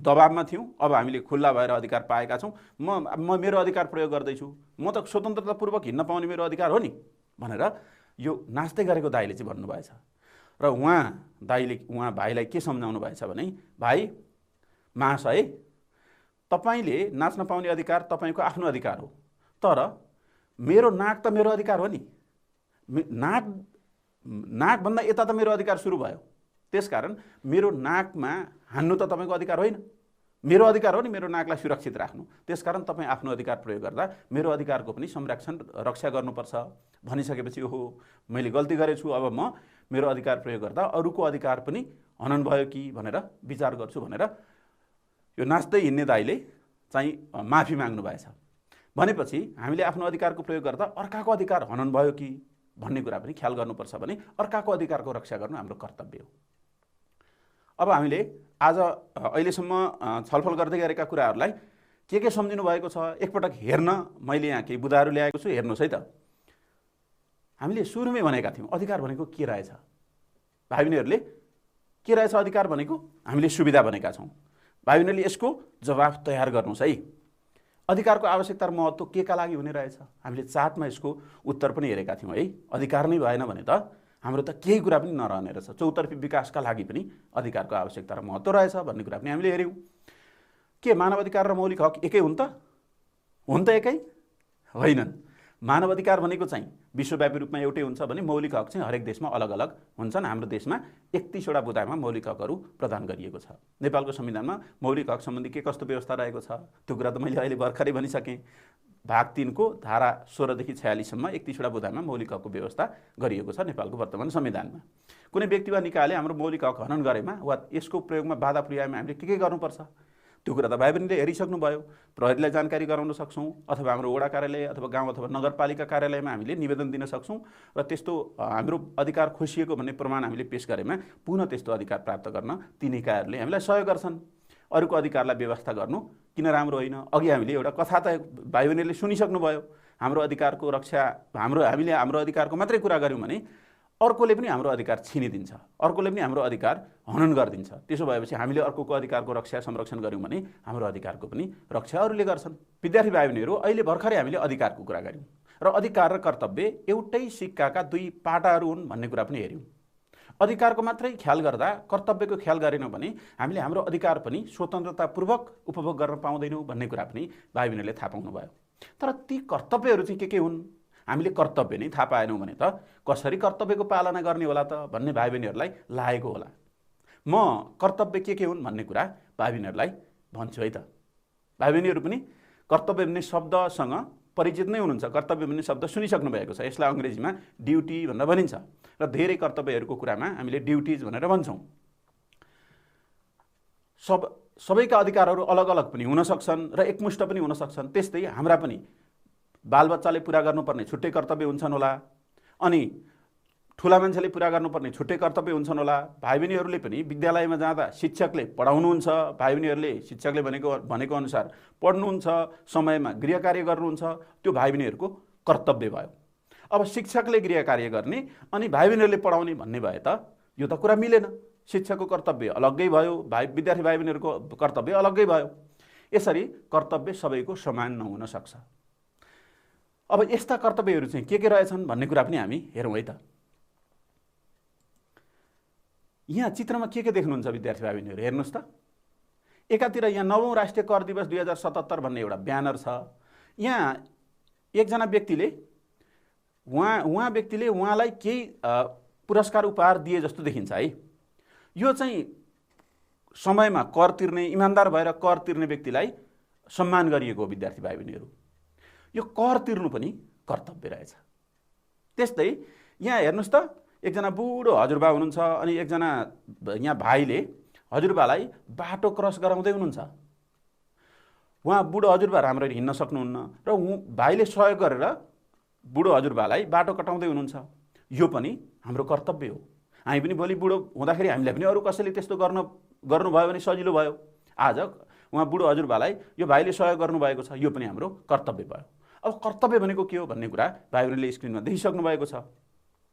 [SPEAKER 1] दबावमा थियौँ, अब हामीले खुल्ला भएर अधिकार पाएका छौँ, म मेरो अधिकार प्रयोग गर्दैछु, म त स्वतन्त्रतापूर्वक हिँड्न पाउने मेरो अधिकार हो नि भनेर यो नाच्दै गरेको दाइले चाहिँ भन्नुभएछ। र उहाँ भाइलाई के सम्झाउनु भएछ भने, भाइ महाशय, तपाईले नाच्न पाउने अधिकार तपाईको आफ्नो अधिकार हो, तर मेरो नाक त मेरो अधिकार हो नि। नाक भन्दा यता त मेरो अधिकार सुरु भयो। त्यसकारण मेरो नाकमा हान्नु त तपाईको अधिकार होइन, मेरो अधिकार हो नि मेरो नाकलाई सुरक्षित राख्नु। त्यसकारण तपाईँ आफ्नो अधिकार प्रयोग गर्दा मेरो अधिकारको पनि संरक्षण रक्षा गर्नुपर्छ भनिसकेपछि ओहो मैले गल्ती गरेछु, अब म मेरो अधिकार प्रयोग गर्दा अरूको अधिकार पनि हनन भयो कि भनेर विचार गर्छु भनेर यो नाच्दै हिँड्ने दाइले चाहिँ माफी माग्नु भएछ। भनेपछि हामीले आफ्नो अधिकारको प्रयोग गर्दा अर्काको अधिकार हनन भयो कि भन्ने कुरा पनि ख्याल गर्नुपर्छ भने अर्काको अधिकारको रक्षा गर्नु हाम्रो कर्तव्य हो। अब हामीले आज अहिलेसम्म छलफल गर्दै गरेका कुराहरूलाई के सम्झिनु भएको छ एकपटक हेर्न मैले यहाँ केही बुदाहरू ल्याएको छु, हेर्नुहोस् है त। हामीले सुरुमै भनेका थियौँ अधिकार भनेको के रहेछ। भाइ बहिनीहरूले के रहेछ अधिकार भनेको? हामीले सुविधा भनेका छौँ। भाइ बहिनीहरूले यसको जवाफ तयार गर्नुहोस् है। अधिकारको आवश्यकता र महत्त्व के का लागि हुने रहेछ? हामीले चार्टमा यसको उत्तर पनि हेरेका थियौँ है। अधिकार नै भएन भने त हाम्रो त केही कुरा पनि नरहने रहेछ। चौतर्फी विकासका लागि पनि अधिकारको आवश्यकता र महत्त्व रहेछ भन्ने कुरा पनि हामीले हेऱ्यौँ। के मानव अधिकार र मौलिक हक एकै हुन् त? हुन् त एकै? होइनन्। मानव अधिकार भनेको चाहिँ विश्वव्यापी रूपमा एउटै हुन्छ भने मौलिक हक चाहिँ हरेक देशमा अलग अलग हुन्छन्। हाम्रो देशमा 31वटा बुदामा मौलिक हकहरू प्रदान गरिएको छ। नेपालको संविधानमा मौलिक हक सम्बन्धी के कस्तो व्यवस्था रहेको छ त्यो कुरा त मैले अहिले भर्खरै भनिसकेँ। भाग 3 को धारा 16 देखि 46 सम्म 31वटा बुदामा मौलिक हकको व्यवस्था गरिएको छ नेपालको वर्तमान संविधानमा। कुनै व्यक्ति वा निकायले हाम्रो मौलिक हक हनन गरेमा वा यसको प्रयोगमा बाधा पुर्याएमा हामीले के गर्नुपर्छ त्यो कुरा त भाइ बहिनीले हेरिसक्नुभयो। प्रहरीलाई जानकारी गराउन सक्छौँ, अथवा हाम्रो वडा कार्यालय अथवा गाउँ अथवा नगरपालिका कार्यालयमा हामीले निवेदन दिन सक्छौँ र त्यस्तो हाम्रो अधिकार खोसिएको भन्ने प्रमाण हामीले पेश गरेमा पुनः त्यस्तो अधिकार प्राप्त गर्न ती निकायहरूले हामीलाई सहयोग गर्छन्। अरूको अधिकारलाई व्यवस्था गर्नु किन राम्रो होइन? अघि हामीले एउटा कथा त भाइ बहिनीहरूले सुनिसक्नुभयो। हाम्रो अधिकारको रक्षा हामीले हाम्रो अधिकारको मात्रै कुरा गऱ्यौँ भने अर्कोले पनि हाम्रो अधिकार छिनिदिन्छ, अर्कोले पनि हाम्रो अधिकार हनन गरिदिन्छ। त्यसो भएपछि हामीले अर्कोको अधिकारको रक्षा संरक्षण गऱ्यौँ भने हाम्रो अधिकारको पनि रक्षा अरूले गर्छन्। विद्यार्थी भाइ बहिनीहरू, अहिले भर्खरै हामीले अधिकारको कुरा गऱ्यौँ र अधिकार र कर्तव्य एउटै सिक्काका दुई पाटाहरू हुन् भन्ने कुरा पनि हेऱ्यौँ। अधिकारको मात्रै ख्याल गर्दा कर्तव्यको ख्याल गरेनौँ भने हामीले हाम्रो अधिकार पनि स्वतन्त्रतापूर्वक उपभोग गर्न पाउँदैनौँ भन्ने कुरा पनि भाइ बहिनीहरूले थाहा पाउनुभयो। तर ती कर्तव्यहरू चाहिँ के हुन्? हामीले कर्तव्य नै थाहा पाएनौँ भने त कसरी कर्तव्यको पालना गर्ने होला त भन्ने भाइ बहिनीहरूलाई लागेको होला। म कर्तव्य के हुन् भन्ने कुरा भाइ बहिनीहरूलाई भन्छु है त। भाइ बहिनीहरू पनि कर्तव्य भन्ने शब्दसँग परिचित नै हुनुहुन्छ। कर्तव्य भन्ने शब्द सुनिसक्नु भएको छ। यसलाई अङ्ग्रेजीमा ड्युटी भनेर भनिन्छ र धेरै कर्तव्यहरूको कुरामा हामीले ड्युटिज भनेर भन्छौँ। सबैका अधिकारहरू अलग अलग पनि हुन सक्छन् र एकमुष्ट पनि हुन सक्छन्। त्यस्तै हाम्रा पनि बालबच्चाले पुरा गर्नुपर्ने छुट्टै कर्तव्य हुन्छन् होला, अनि ठुला मान्छेले पुरा गर्नुपर्ने छुट्टै कर्तव्य हुन्छन् होला। भाइ बहिनीहरूले पनि विद्यालयमा जाँदा शिक्षकले पढाउनुहुन्छ, भाइ बहिनीहरूले शिक्षकले भनेको अनुसार पढ्नुहुन्छ, समयमा गृह कार्य गर्नुहुन्छ, त्यो भाइ बहिनीहरूको कर्तव्य भयो। अब शिक्षकले गृह कार्य गर्ने अनि भाइ बहिनीहरूले पढाउने भन्ने भए त यो त कुरा मिलेन। शिक्षकको कर्तव्य अलग्गै भयो, विद्यार्थी भाइ बहिनीहरूको कर्तव्य अलग्गै भयो। यसरी कर्तव्य सबैको समान नहुन सक्छ। अब यस्ता कर्तव्यहरू चाहिँ के रहेछन् भन्ने कुरा पनि हामी हेरौँ है त। यहाँ चित्रमा के देख्नुहुन्छ विद्यार्थी भाइ बहिनीहरू? हेर्नुहोस् त। एकातिर यहाँ 9औं राष्ट्रिय कर दिवस 2077 भन्ने एउटा ब्यानर छ। यहाँ एकजना व्यक्तिले उहाँलाई केही पुरस्कार उपहार दिए जस्तो देखिन्छ है। यो चाहिँ समयमा कर तिर्ने, इमान्दार भएर कर तिर्ने व्यक्तिलाई सम्मान गरिएको हो। विद्यार्थी भाइ बहिनीहरू, यो कर तिर्नु पनि कर्तव्य रहेछ। त्यस्तै यहाँ हेर्नुहोस् त, एकजना बुढो हजुरबा हुनुहुन्छ अनि एकजना यहाँ भाइले हजुरबालाई बाटो क्रस गराउँदै हुनुहुन्छ। उहाँ बुढो हजुरबा राम्ररी हिँड्न सक्नुहुन्न र भाइले सहयोग गरेर बुढो हजुरबालाई बाटो कटाउँदै हुनुहुन्छ। यो पनि हाम्रो कर्तव्य हो। हामी पनि भोलि बुढो हुँदाखेरि हामीलाई पनि अरू कसैले त्यस्तो गर्नुभयो भने सजिलो भयो। आज उहाँ बुढो हजुरबालाई यो भाइले सहयोग गर्नुभएको छ, यो पनि हाम्रो कर्तव्य भयो। अब कर्तव्य भनेको के हो भन्ने कुरा भाइ बहिनीले स्क्रिनमा देखिसक्नु भएको छ।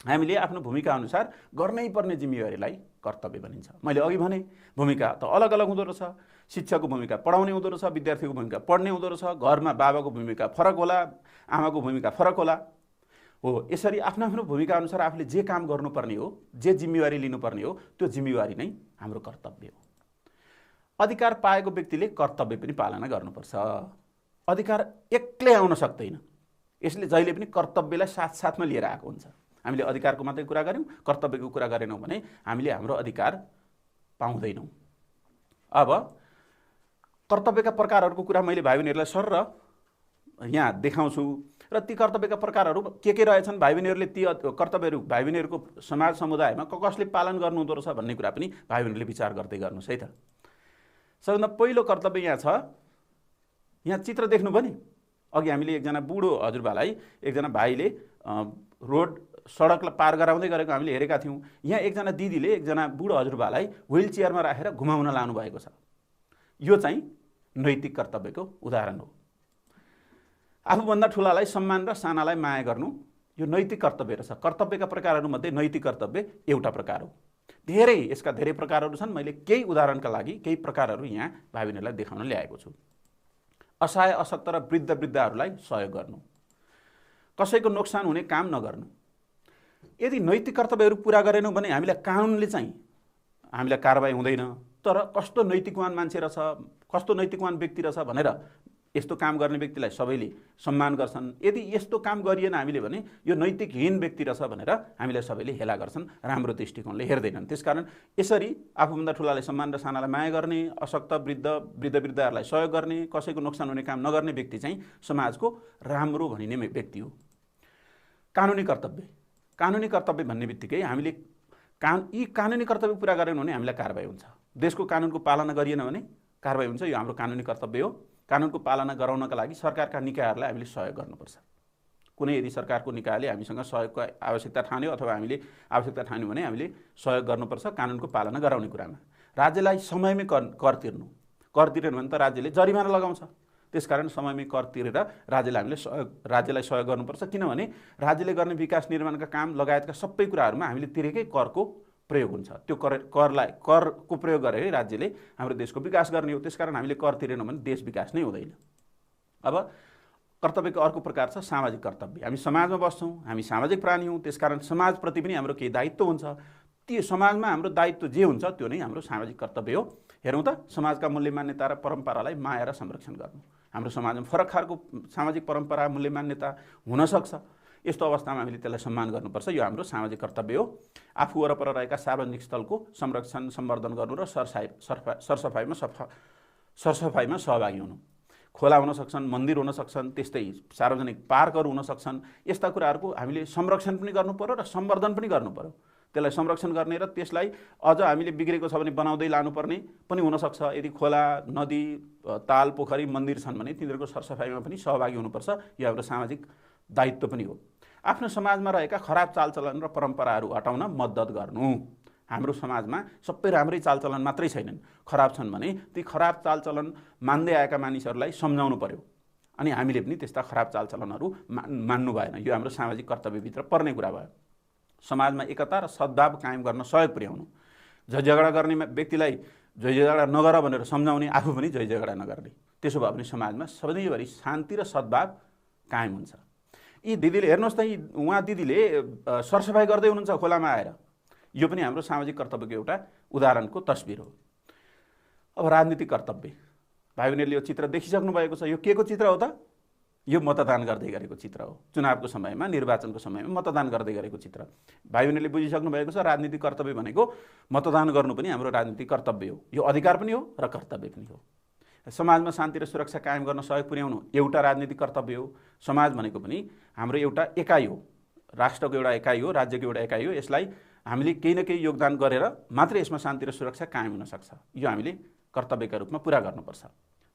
[SPEAKER 1] हामीले आफ्नो भूमिका अनुसार गर्नै पर्ने जिम्मेवारीलाई कर्तव्य भनिन्छ। मैले अघि भने भूमिका त अलग अलग हुँदो रहेछ। शिक्षकको भूमिका पढाउने हुँदो रहेछ, विद्यार्थीको भूमिका पढ्ने हुँदो रहेछ, घरमा बाबाको भूमिका फरक होला, आमाको भूमिका फरक होला। हो, यसरी आफ्नो आफ्नो भूमिका अनुसार आफूले जे काम गर्नुपर्ने हो, जे जिम्मेवारी लिनुपर्ने हो, त्यो जिम्मेवारी नै हाम्रो कर्तव्य हो। अधिकार पाएको व्यक्तिले कर्तव्य पनि पालना गर्नुपर्छ। अधिकार एक्लै आउन सक्दैन। यसले जहिले पनि कर्तव्यलाई साथसाथमा लिएर आएको हुन्छ। हामीले अधिकारको मात्रै कुरा गऱ्यौँ, कर्तव्यको कुरा गरेनौँ भने हामीले हाम्रो अधिकार पाउँदैनौँ। अब कर्तव्यका प्रकारहरूको कुरा मैले भाइ बहिनीहरूलाई सरर यहाँ देखाउँछु र ती कर्तव्यका प्रकारहरू के रहेछन्, भाइ बहिनीहरूले ती कर्तव्यहरू भाइ बहिनीहरूको समाज समुदायमा कसले पालन गर्नुहुँदो रहेछ भन्ने कुरा पनि भाइ बहिनीहरूले विचार गर्दै गर्नुहोस् है त। सबभन्दा पहिलो कर्तव्य यहाँ छ। यहाँ चित्र देख्नुभयो नि, अघि हामीले एकजना बुढो हजुरबालाई एकजना भाइले सडकलाई पार गराउँदै गरेको हामीले हेरेका थियौँ। यहाँ एकजना दिदीले एकजना बुढो हजुरबालाई व्हिल चेयरमा राखेर घुमाउन लानुभएको छ। यो चाहिँ नैतिक कर्तव्यको उदाहरण हो। आफूभन्दा ठुलालाई सम्मान र सानालाई माया गर्नु यो नैतिक कर्तव्य रहेछ। कर्तव्यका प्रकारहरूमध्ये नैतिक कर्तव्य एउटा प्रकार हो। यसका धेरै प्रकारहरू छन्। मैले केही उदाहरणका लागि केही प्रकारहरू यहाँ भाइ बहिनीहरूलाई देखाउन ल्याएको छु। असहाय, अशक्त र वृद्धहरूलाई सहयोग गर्नु, कसैको नोक्सान हुने काम नगर्नु। यदि नैतिक कर्तव्यहरू पुरा गरेनौँ भने हामीलाई कानुनले चाहिँ हामीलाई कारबाही हुँदैन। तर कस्तो नैतिकवान मान्छे रहेछ, कस्तो नैतिकवान व्यक्ति रहेछ भनेर यस्तो काम गर्ने व्यक्तिलाई सबैले सम्मान गर्छन्। यदि यस्तो काम गरिएन हामीले भने यो नैतिकहीन व्यक्ति रहेछ भनेर हामीलाई सबैले हेला गर्छन्, राम्रो दृष्टिकोणले हेर्दैनन्। त्यसकारण यसरी आफूभन्दा ठुलालाई सम्मान र सानालाई माया गर्ने, अशक्त वृद्धहरूलाई सहयोग गर्ने, कसैको नोक्सान हुने काम नगर्ने व्यक्ति चाहिँ समाजको राम्रो भनिने व्यक्ति हो। कानुनी कर्तव्य भन्ने बित्तिकै हामीले यी कानुनी कर्तव्य पुरा गरेनौँ भने हामीलाई कारबाही हुन्छ। देशको कानुनको पालना गरिएन भने कारबाही हुन्छ। यो हाम्रो कानुनी कर्तव्य हो। कानुनको पालना गराउनका लागि सरकारका निकायहरूलाई हामीले सहयोग गर्नुपर्छ। कुनै यदि सरकारको निकायले हामीसँग सहयोगको आवश्यकता ठान्यो अथवा हामीले आवश्यकता ठान्यो भने हामीले सहयोग गर्नुपर्छ कानुनको पालना गराउने कुरामा। राज्यलाई समयमै कर तिरेन भने त राज्यले जरिमाना लगाउँछ। त्यसकारण समयमै कर तिरेर राज्यलाई सहयोग गर्नुपर्छ। किनभने राज्यले गर्ने विकास निर्माणका काम लगायतका सबै कुराहरूमा हामीले तिरेकै करको प्रयोग हुन्छ। त्यो करको प्रयोग गरेर राज्यले हाम्रो देशको विकास गर्ने हो। त्यसकारण हामीले कर तिरेनौँ भने देश विकास नै हुँदैन। अब कर्तव्यको अर्को प्रकार छ सामाजिक कर्तव्य। हामी समाजमा बस्छौँ, हामी सामाजिक प्राणी हौँ। त्यसकारण समाजप्रति पनि हाम्रो केही दायित्व हुन्छ। त्यो समाजमा हाम्रो दायित्व जे हुन्छ त्यो नै हाम्रो सामाजिक कर्तव्य हो। हेरौँ त, समाजका मूल्य मान्यता र परम्परालाई माया र संरक्षण गर्नु। हाम्रो समाजमा फरक खालको सामाजिक परम्परा मूल्य मान्यता हुनसक्छ। यस्तो अवस्थामा हामीले त्यसलाई सम्मान गर्नुपर्छ। यो हाम्रो सामाजिक कर्तव्य हो। आफू वरपर रहेका सार्वजनिक स्थलको संरक्षण सम्वर्धन गर्नु र सरसफाइमा सहभागी हुनु। खोला हुन सक्छन्, मन्दिर हुन सक्छन्, त्यस्तै सार्वजनिक पार्कहरू हुन सक्छन्। यस्ता कुराहरूको हामीले संरक्षण पनि गर्नु पर्यो र सम्वर्धन पनि गर्नु पर्यो। त्यसलाई संरक्षण गर्ने र त्यसलाई अझ हामीले बिग्रेको छ भने बनाउँदै लानुपर्ने पनि हुनसक्छ। यदि खोला, नदी, ताल, पोखरी, मन्दिर छन् भने तिनीहरूको सरसफाइमा पनि सहभागी हुनुपर्छ। यो हाम्रो सामाजिक दायित्व पनि हो। आफ्नो समाजमा रहेका खराब चालचलन र परम्पराहरू हटाउन मद्दत गर्नु। हाम्रो समाजमा सबै राम्रै चालचलन मात्रै छैनन्, खराब छन् भने ती खराब चालचलन मान्दै आएका मानिसहरूलाई सम्झाउनु पर्यो। अनि हामीले पनि त्यस्ता खराब चालचलनहरू मान्नु भएन। यो हाम्रो सामाजिक कर्तव्यभित्र पर्ने कुरा भयो। समाजमा एकता र सद्भाव कायम गर्न सहयोग पुर्याउनु। झगडा गर्ने व्यक्तिलाई झगडा नगर भनेर सम्झाउने, आफू पनि झगडा नगर्ने। त्यसो भयो भने समाजमा सधैँभरि शान्ति र सद्भाव कायम हुन्छ। यी दिदीले हेर्नुहोस् त, उहाँ दिदीले सरसफाइ गर्दै हुनुहुन्छ खोलामा आएर। यो पनि हाम्रो सामाजिक कर्तव्यको एउटा उदाहरणको तस्बिर हो। अब राजनीतिक कर्तव्य, भाइ बहिनीहरूले यो चित्र देखिसक्नु भएको छ। यो के को चित्र हो त? यो मतदान गर्दै गरेको चित्र हो। चुनावको समयमा, निर्वाचनको समयमा मतदान गर्दै गरेको चित्र। भाइ बहिनीहरूले बुझिसक्नु भएको छ। राजनीतिक कर्तव्य भनेको मतदान गर्नु पनि हाम्रो राजनीतिक कर्तव्य हो। यो अधिकार पनि हो र कर्तव्य पनि हो। समाजमा शान्ति र सुरक्षा कायम गर्न सहयोग पुर्याउनु एउटा राजनीतिक कर्तव्य हो। समाज भनेको पनि हाम्रो एउटा एकाइ हो, राष्ट्रको एउटा एकाइ हो, राज्यको एउटा एकाइ हो। यसलाई हामीले केही न केही योगदान गरेर मात्रै यसमा शान्ति र सुरक्षा कायम हुन सक्छ। यो हामीले कर्तव्यका रूपमा पुरा गर्नुपर्छ।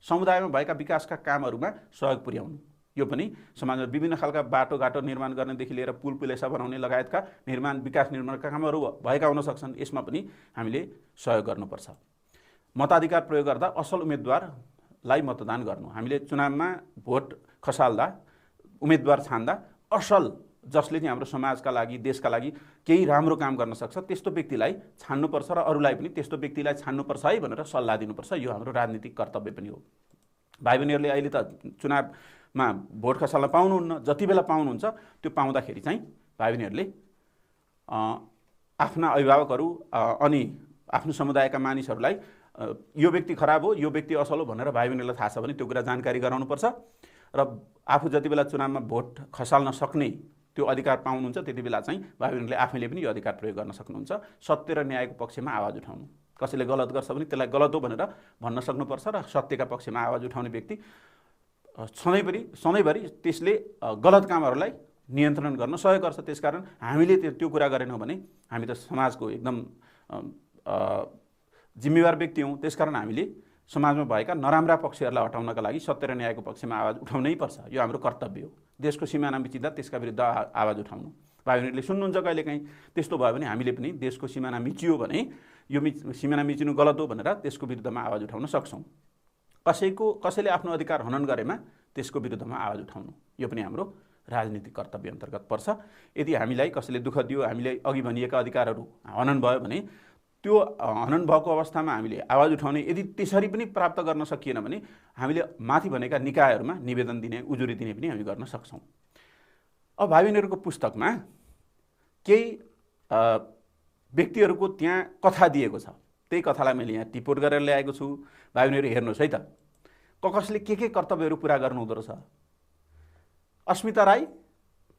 [SPEAKER 1] समुदायमा भएका विकासका कामहरूमा सहयोग पुर्याउनु, यो पनि समाजमा विभिन्न खालका बाटोघाटो निर्माण गर्नेदेखि लिएर पुल पुलेसा बनाउने लगायतका विकास निर्माणका कामहरू भएका हुन सक्छन्। यसमा पनि हामीले सहयोग गर्नुपर्छ। मताधिकार प्रयोग गर्दा असल उम्मेदवारलाई मतदान गर्नु। हामीले चुनावमा भोट खसाल्दा, उम्मेदवार छान्दा असल, जसले चाहिँ हाम्रो समाजका लागि, देशका लागि केही राम्रो काम गर्न सक्छ, त्यस्तो व्यक्तिलाई छान्नुपर्छ र अरूलाई पनि त्यस्तो व्यक्तिलाई छान्नुपर्छ है भनेर सल्लाह दिनुपर्छ। यो हाम्रो राजनीतिक कर्तव्य पनि हो। भाइ बहिनीहरूले अहिले त चुनावमा भोट खसाल्न पाउनुहुन्न, जति बेला पाउनुहुन्छ त्यो पाउँदाखेरि चाहिँ भाइ बहिनीहरूले आफ्ना अभिभावकहरू अनि आफ्नो समुदायका मानिसहरूलाई यो व्यक्ति खराब हो, यो व्यक्ति असल हो भनेर भाइ बहिनीलाई थाहा छ भने त्यो कुरा जानकारी गराउनुपर्छ। र आफू जति बेला चुनावमा भोट खसाल्न सक्ने त्यो अधिकार पाउनुहुन्छ त्यति बेला चाहिँ भाइ बहिनीले आफैले पनि यो अधिकार प्रयोग गर्न सक्नुहुन्छ। सत्य र न्यायको पक्षमा आवाज उठाउनु। कसैले गलत गर्छ भने त्यसलाई गलत हो भनेर भन्न सक्नुपर्छ र सत्यका पक्षमा आवाज उठाउने व्यक्ति सधैँभरि त्यसले गलत कामहरूलाई नियन्त्रण गर्न सहयोग गर्छ। त्यसकारण हामीले त्यो कुरा गरेनौँ भने हामी त समाजको एकदम जिम्मेवार व्यक्ति हौँ। त्यसकारण हामीले समाजमा भएका नराम्रा पक्षहरूलाई हटाउनका लागि सत्य र न्यायको पक्षमा आवाज उठाउनै पर्छ। यो हाम्रो कर्तव्य हो। देशको सिमाना मिचिँदा त्यसका विरुद्ध आवाज उठाउनु। भाइ बहिनीहरूले सुन्नुहुन्छ कहिलेकाहीँ त्यस्तो भयो भने हामीले पनि देशको सिमाना मिचियो भने यो सिमाना मिचिनु गलत हो भनेर त्यसको विरुद्धमा आवाज उठाउन सक्छौँ। कसैले आफ्नो अधिकार हनन गरेमा त्यसको विरुद्धमा आवाज उठाउनु यो पनि हाम्रो राजनीतिक कर्तव्य अन्तर्गत पर्छ। यदि हामीलाई कसैले दुःख दियो, हामीले अघि भनिएका अधिकारहरू हनन भयो भने त्यो हनन भएको अवस्थामा हामीले आवाज उठाउने, यदि त्यसरी पनि प्राप्त गर्न सकिएन भने हामीले माथि भनेका निकायहरूमा निवेदन दिने, उजुरी दिने पनि हामी गर्न सक्छौँ। अब भाइ बहिनीहरूको पुस्तकमा केही व्यक्तिहरूको त्यहाँ कथा दिएको छ, त्यही कथालाई मैले यहाँ टिपोट गरेर ल्याएको छु। भाइ बहिनीहरू हेर्नुहोस् है त, कसले के कर्तव्यहरू पुरा गर्नुहुँदो रहेछ। अस्मिता राई,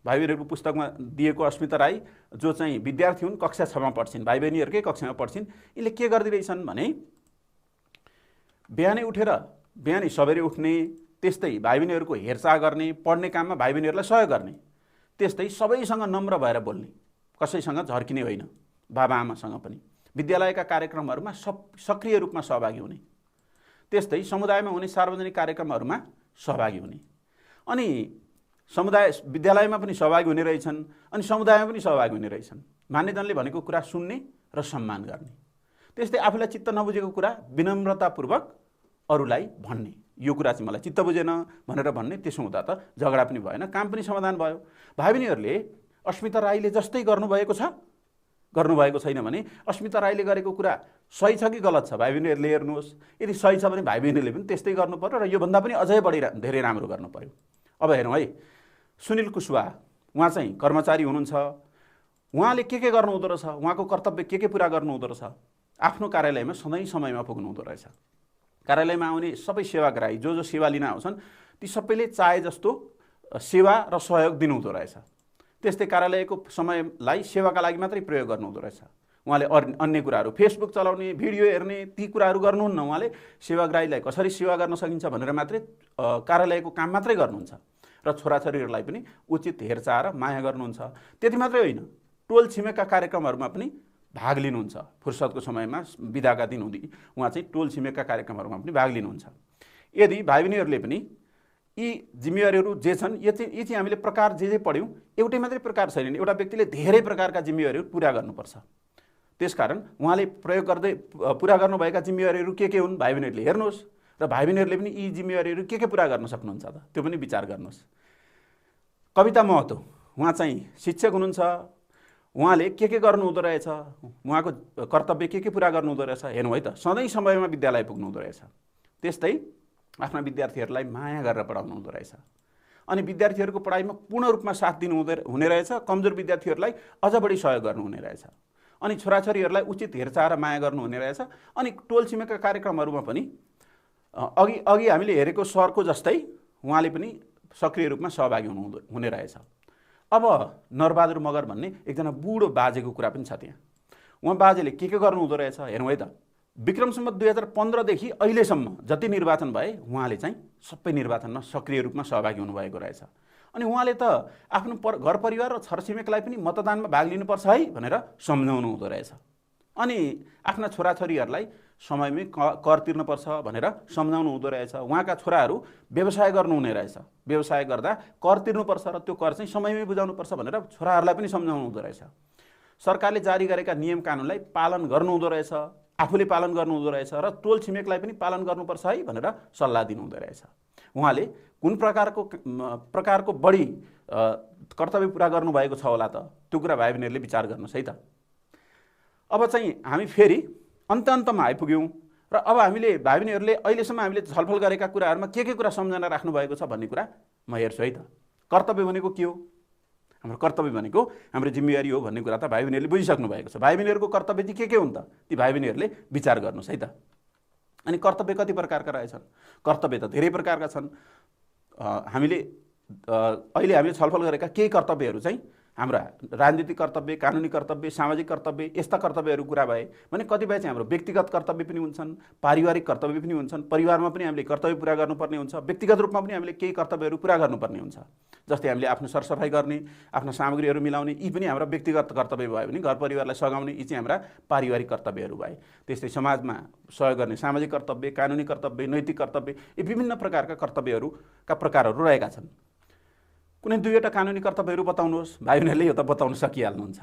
[SPEAKER 1] भाइ बहिनीहरूको पुस्तकमा दिएको अस्मिता राई जो चाहिँ विद्यार्थी हुन्, कक्षा 6मा पढ्छिन्, भाइ बहिनीहरूकै कक्षामा पढ्छिन्। यिनले के गर्दिरहेछन् भने बिहानै सबेरै उठ्ने, त्यस्तै भाइ बहिनीहरूको हेरचाह गर्ने, पढ्ने काममा भाइ बहिनीहरूलाई सहयोग गर्ने, त्यस्तै सबैसँग नम्र भएर बोल्ने, कसैसँग झर्किने होइन, बाबाआमासँग पनि विद्यालयका कार्यक्रमहरूमा सक्रिय रूपमा सहभागी हुने, त्यस्तै समुदायमा हुने सार्वजनिक कार्यक्रमहरूमा सहभागी हुने, अनि विद्यालयमा पनि सहभागी हुने रहेछन्, अनि समुदायमा पनि सहभागी हुने रहेछन्। मान्यजनले भनेको कुरा सुन्ने र सम्मान गर्ने, त्यस्तै आफूलाई चित्त नबुझेको कुरा विनम्रतापूर्वक अरूलाई भन्ने, यो कुरा चाहिँ मलाई चित्त बुझेन भनेर भन्ने। त्यसो हुँदा त झगडा पनि भएन, काम पनि समाधान भयो। भाइ बहिनीहरूले अस्मिता राईले जस्तै गर्नुभएको छैन भने अस्मिता राईले गरेको कुरा सही छ कि गलत छ भाइ बहिनीहरूले हेर्नुहोस्। यदि सही छ भने भाइ बहिनीहरूले पनि त्यस्तै गर्नु पर्यो र योभन्दा पनि अझै बढी धेरै राम्रो गर्नु पर्यो। अब हेरौँ है, सुनिल कुशवाहा, उहाँ चाहिँ कर्मचारी हुनुहुन्छ। उहाँले के गर्नुहुँदो रहेछ, उहाँको कर्तव्य के पुरा गर्नुहुँदो रहेछ। आफ्नो कार्यालयमा सधैँ समयमा पुग्नुहुँदो रहेछ। कार्यालयमा आउने सबै सेवाग्राही जो सेवा लिन आउँछन् ती सबैले चाहे जस्तो सेवा र सहयोग दिनुहुँदो रहेछ। त्यस्तै कार्यालयको समयलाई सेवाका लागि मात्रै प्रयोग गर्नुहुँदो रहेछ। उहाँले अन्य कुराहरू, फेसबुक चलाउने, भिडियो हेर्ने, ती कुराहरू गर्नुहुन्न। उहाँले सेवाग्राहीलाई कसरी सेवा गर्न सकिन्छ भनेर मात्रै कार्यालयको काम मात्रै गर्नुहुन्छ र छोराछोरीहरूलाई पनि उचित हेरचाह र माया गर्नुहुन्छ। त्यति मात्रै होइन, टोल छिमेकका कार्यक्रमहरूमा पनि भाग लिनुहुन्छ। फुर्सदको समयमा बिदाका दिन हुँदी उहाँ चाहिँ टोल छिमेकका कार्यक्रमहरूमा पनि भाग लिनुहुन्छ। यदि भाइ बहिनीहरूले पनि यी जिम्मेवारीहरू जे छन्, यी चाहिँ हामीले प्रकार जे पढ्यौँ, एउटै मात्रै प्रकार छैन, एउटा व्यक्तिले धेरै प्रकारका जिम्मेवारीहरू पुरा गर्नुपर्छ। त्यसकारण उहाँले प्रयोग गर्दै पुरा गर्नुभएका जिम्मेवारीहरू के हुन् भाइ बहिनीहरूले हेर्नुहोस्, र भाइ बहिनीहरूले पनि यी जिम्मेवारीहरू के पुरा गर्न सक्नुहुन्छ त त्यो पनि विचार गर्नुहोस्। कविता महतो, उहाँ चाहिँ शिक्षक हुनुहुन्छ। उहाँले के गर्नुहुँदो रहेछ, उहाँको कर्तव्य के पुरा गर्नुहुँदो रहेछ हेर्नु है त। सधैँ समयमा विद्यालय पुग्नुहुँदो रहेछ। त्यस्तै आफ्ना विद्यार्थीहरूलाई माया गरेर पढाउनु हुँदो रहेछ, अनि विद्यार्थीहरूको पढाइमा पूर्ण रूपमा साथ दिनु हुने रहेछ। कमजोर विद्यार्थीहरूलाई अझ बढी सहयोग गर्नुहुने रहेछ, अनि छोराछोरीहरूलाई उचित हेरचाह र माया गर्नुहुने रहेछ। अनि टोल छिमेकका कार्यक्रमहरूमा पनि अघि हामीले हेरेको सरको जस्तै उहाँले पनि सक्रिय रूपमा सहभागी हुने रहेछ। अब नरबहादुर मगर भन्ने एकजना बुढो बाजेको कुरा पनि छ त्यहाँ। उहाँ बाजेले के गर्नुहुँदो रहेछ हेरौँ है त। विक्रम सम्वत 2015 देखि अहिलेसम्म जति निर्वाचन भए उहाँले चाहिँ सबै निर्वाचनमा सक्रिय रूपमा सहभागी हुनुभएको रहेछ। अनि उहाँले त आफ्नो घर परिवार र छरछिमेकलाई पनि मतदानमा भाग लिनुपर्छ है भनेर सम्झाउनु हुँदो रहेछ। अनि आफ्ना छोराछोरीहरूलाई समयमै कर तिर्नुपर्छ भनेर सम्झाउनु हुँदो रहेछ। उहाँका छोराहरू व्यवसाय गर्नुहुने रहेछ, व्यवसाय गर्दा कर तिर्नुपर्छ र त्यो कर चाहिँ समयमै बुझाउनुपर्छ भनेर छोराहरूलाई पनि सम्झाउनु हुँदो रहेछ। सरकारले जारी गरेका नियम कानुनलाई पालन गर्नुहुँदो रहेछ, आफूले पालन गर्नुहुँदो रहेछ र टोल छिमेकलाई पनि पालन गर्नुपर्छ है भनेर सल्लाह दिनुहुँदो रहेछ। उहाँले कुन प्रकारको बढी कर्तव्य पुरा गर्नुभएको छ होला त त्यो कुरा भाइ बहिनीहरूले विचार गर्नुहोस् है त। अब चाहिँ हामी फेरि अन्तमा आइपुग्यौँ र अब हामीले भाइ बहिनीहरूले अहिलेसम्म हामीले छलफल गरेका कुराहरूमा के कुरा सम्झना राख्नु भएको छ भन्ने कुरा म हेर्छु है त। कर्तव्य भनेको के हो, हाम्रो कर्तव्य भनेको हाम्रो जिम्मेवारी हो भन्ने कुरा त भाइ बहिनीहरूले बुझिसक्नु भएको छ। भाइ बहिनीहरूको कर्तव्य चाहिँ के हुन् त ती भाइ बहिनीहरूले विचार गर्नुहोस् है त। अनि कर्तव्य कति प्रकारका रहेछन्? कर्तव्य त धेरै प्रकारका छन्। हामीले छलफल गरेका केही कर्तव्यहरू चाहिँ हाम्रा राजनीतिक कर्तव्य, कानुनी कर्तव्य, सामाजिक कर्तव्य, यस्ता कर्तव्यहरू कुरा भए भने कतिपय चाहिँ हाम्रो व्यक्तिगत कर्तव्य पनि हुन्छन्, पारिवारिक कर्तव्य पनि हुन्छन्। परिवारमा पनि हामीले कर्तव्य पुरा गर्नुपर्ने हुन्छ, व्यक्तिगत रूपमा पनि हामीले केही कर्तव्यहरू पुरा गर्नुपर्ने हुन्छ। जस्तै हामीले आफ्नो सरसफाइ गर्ने, आफ्ना सामग्रीहरू मिलाउने, यी पनि हाम्रा व्यक्तिगत कर्तव्य भयो भने घर परिवारलाई सघाउने, यी चाहिँ हाम्रा पारिवारिक कर्तव्यहरू भए। त्यस्तै समाजमा सहयोग गर्ने सामाजिक कर्तव्य, कानुनी कर्तव्य, नैतिक कर्तव्य, यी विभिन्न प्रकारका कर्तव्यहरूका प्रकारहरू रहेका छन्। कुनै दुईवटा कानुनी कर्तव्यहरू बताउनुहोस्, भाइ बहिनीहरूले यो त बताउन सकिहाल्नुहुन्छ।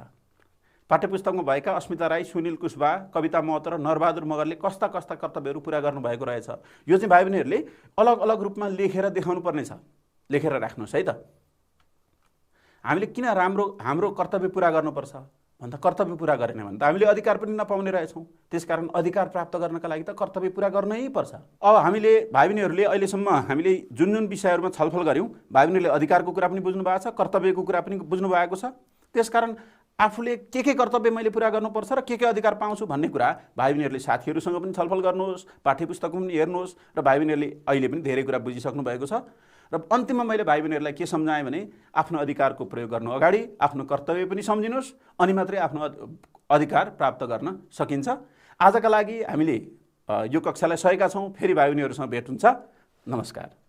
[SPEAKER 1] पाठ्यपुस्तकमा भएका अस्मिता राई, सुनिल कुशवाहा, कविता महतो र नरबहादुर मगरले कस्ता कस्ता कर्तव्यहरू पुरा गर्नुभएको रहेछ, यो चाहिँ भाइ बहिनीहरूले अलग अलग रूपमा लेखेर देखाउनु पर्ने छ। लेखेर राख्नुहोस् है त। हामीले किन हाम्रो कर्तव्य पुरा गर्नुपर्छ भन्दा कर्तव्य पुरा गरेन भने त हामीले अधिकार पनि नपाउने रहेछौँ। त्यसकारण अधिकार प्राप्त गर्नका लागि त कर्तव्य पुरा गर्नै पर्छ। अब हामीले भाइ बहिनीहरूले अहिलेसम्म हामीले जुन जुन विषयहरूमा छलफल गऱ्यौँ, भाइ बहिनीहरूले अधिकारको कुरा पनि बुझ्नु भएको छ, कर्तव्यको कुरा पनि बुझ्नु भएको छ। त्यसकारण आफूले के कर्तव्य मैले पुरा गर्नुपर्छ र के अधिकार पाउँछु भन्ने कुरा भाइ बहिनीहरूले साथीहरूसँग पनि छलफल गर्नुहोस्, पाठ्यपुस्तकमा पनि हेर्नुहोस् र भाइ बहिनीहरूले अहिले पनि धेरै कुरा बुझिसक्नु भएको छ। र अन्तिममा मैले भाइ बहिनीहरूलाई के सम्झाएँ भने आफ्नो अधिकारको प्रयोग गर्नु अगाडि आफ्नो कर्तव्य पनि सम्झिनुहोस्, अनि मात्रै आफ्नो अधिकार प्राप्त गर्न सकिन्छ। आजका लागि हामीले यो कक्षालाई सकेका छौँ। फेरि भाइ बहिनीहरूसँग भेट हुन्छ। नमस्कार।